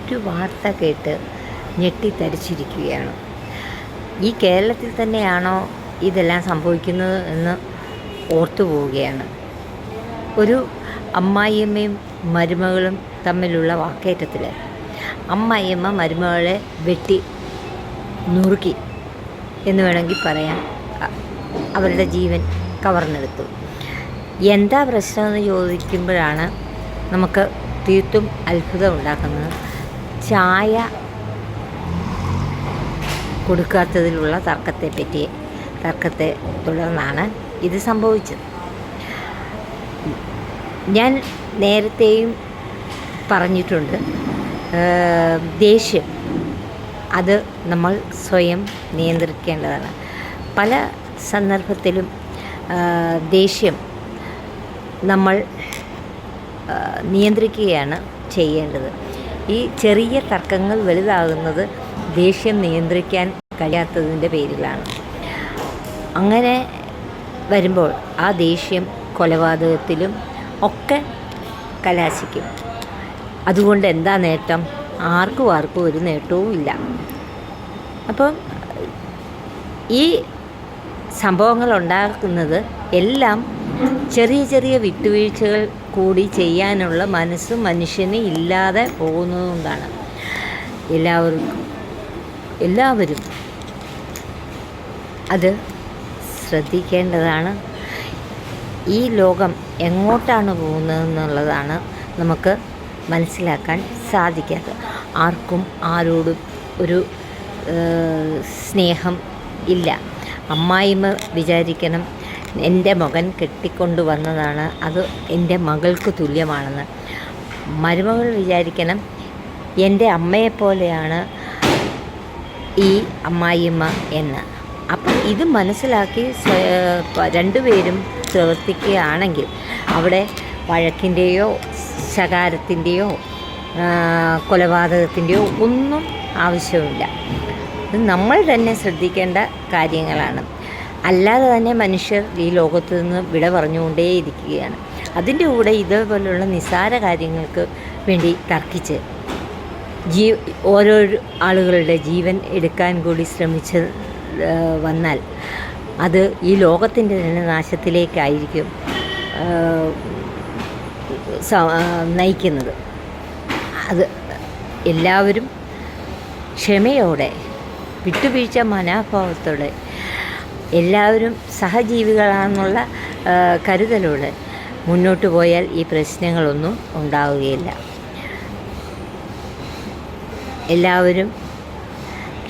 ഒരു വാർത്ത കേട്ട് ഞെട്ടിത്തരിച്ചിരിക്കുകയാണ്. ഈ കേരളത്തിൽ തന്നെയാണോ ഇതെല്ലാം സംഭവിക്കുന്നത് എന്ന് ഓർത്തു പോവുകയാണ്. ഒരു അമ്മായിയമ്മയും മരുമകളും തമ്മിലുള്ള വാക്കേറ്റത്തിൽ അമ്മായിയമ്മ മരുമകളെ വെട്ടി നുറുക്കി എന്ന് വേണമെങ്കിൽ പറയാം. അവരുടെ ജീവൻ കവർന്നെടുത്തു. എന്താ പ്രശ്നമെന്ന് ചോദിക്കുമ്പോഴാണ് നമുക്ക് തീർത്തും അത്ഭുതം ഉണ്ടാക്കുന്നത്. ചായ കൊടുക്കാത്തതിലുള്ള തർക്കത്തെ തുടർന്നാണ് ഇത് സംഭവിച്ചത്. ഞാൻ നേരത്തെയും പറഞ്ഞിട്ടുണ്ട്, ദേഷ്യം അത് നമ്മൾ സ്വയം നിയന്ത്രിക്കേണ്ടതാണ്. പല സന്ദർഭത്തിലും ദേഷ്യം നമ്മൾ നിയന്ത്രിക്കുകയാണ് ചെയ്യേണ്ടത്. ഈ ചെറിയ തർക്കങ്ങൾ വലുതാകുന്നത് ദേഷ്യം നിയന്ത്രിക്കാൻ കഴിയാത്തതിൻ്റെ പേരിലാണ്. അങ്ങനെ വരുമ്പോൾ ആ ദേഷ്യം കൊലപാതകത്തിലും ഒക്കെ കലാശിക്കും. അതുകൊണ്ട് എന്താ നേട്ടം? ആർക്കും ഒരു നേട്ടവും ഇല്ല. അപ്പം ഈ സംഭവങ്ങൾ ഉണ്ടാക്കുന്നത് എല്ലാം ചെറിയ ചെറിയ വിട്ടുവീഴ്ചകൾ കൂടി ചെയ്യാനുള്ള മനസ്സ് മനുഷ്യന് ഇല്ലാതെ പോകുന്നതുകൊണ്ടാണ്. എല്ലാവരും അത് ശ്രദ്ധിക്കേണ്ടതാണ്. ഈ ലോകം എങ്ങോട്ടാണ് പോകുന്നതെന്നുള്ളതാണ് നമുക്ക് മനസ്സിലാക്കാൻ സാധിക്കാത്തത്. ആർക്കും ആരോടും ഒരു സ്നേഹം ഇല്ല. അമ്മായിമ്മ വിചാരിക്കണം എൻ്റെ മകൻ കെട്ടിക്കൊണ്ട് വന്നതാണ്, അത് എൻ്റെ മകൾക്ക് തുല്യമാണെന്ന്. മരുമകൾ വിചാരിക്കണം എൻ്റെ അമ്മയെപ്പോലെയാണ് ഈ അമ്മായിമ്മ എന്ന്. അപ്പം ഇത് മനസ്സിലാക്കി രണ്ടുപേരും പ്രവർത്തിക്കുകയാണെങ്കിൽ അവിടെ വഴക്കിൻ്റെയോ ശകാരത്തിൻ്റെയോ കൊലപാതകത്തിൻ്റെയോ ഒന്നും ആവശ്യമില്ല. ഇത് നമ്മൾ തന്നെ ശ്രദ്ധിക്കേണ്ട കാര്യങ്ങളാണ്. അല്ലാതെ തന്നെ മനുഷ്യർ ഈ ലോകത്തു നിന്ന് വിട പറഞ്ഞുകൊണ്ടേയിരിക്കുകയാണ്. അതിൻ്റെ കൂടെ ഇതേപോലുള്ള നിസ്സാര കാര്യങ്ങൾക്ക് വേണ്ടി തർക്കിച്ച് ഓരോ ആളുകളുടെ ജീവൻ എടുക്കാൻ കൂടി ശ്രമിച്ച് വന്നാൽ അത് ഈ ലോകത്തിൻ്റെ തന്നെ നാശത്തിലേക്കായിരിക്കും നയിക്കുന്നത്. അത് എല്ലാവരും ക്ഷമയോടെ വിട്ടുവീഴ്ച മനോഭാവത്തോടെ എല്ലാവരും സഹജീവികളാണെന്നുള്ള കരുതലോടെ മുന്നോട്ട് പോയാൽ ഈ പ്രശ്നങ്ങളൊന്നും ഉണ്ടാവുകയില്ല. എല്ലാവരും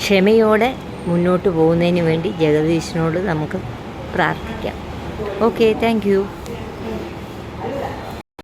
ക്ഷമയോടെ മുന്നോട്ട് പോകുന്നതിന് വേണ്ടി ജഗദീശനോട് നമുക്ക് പ്രാർത്ഥിക്കാം. Okay, thank you.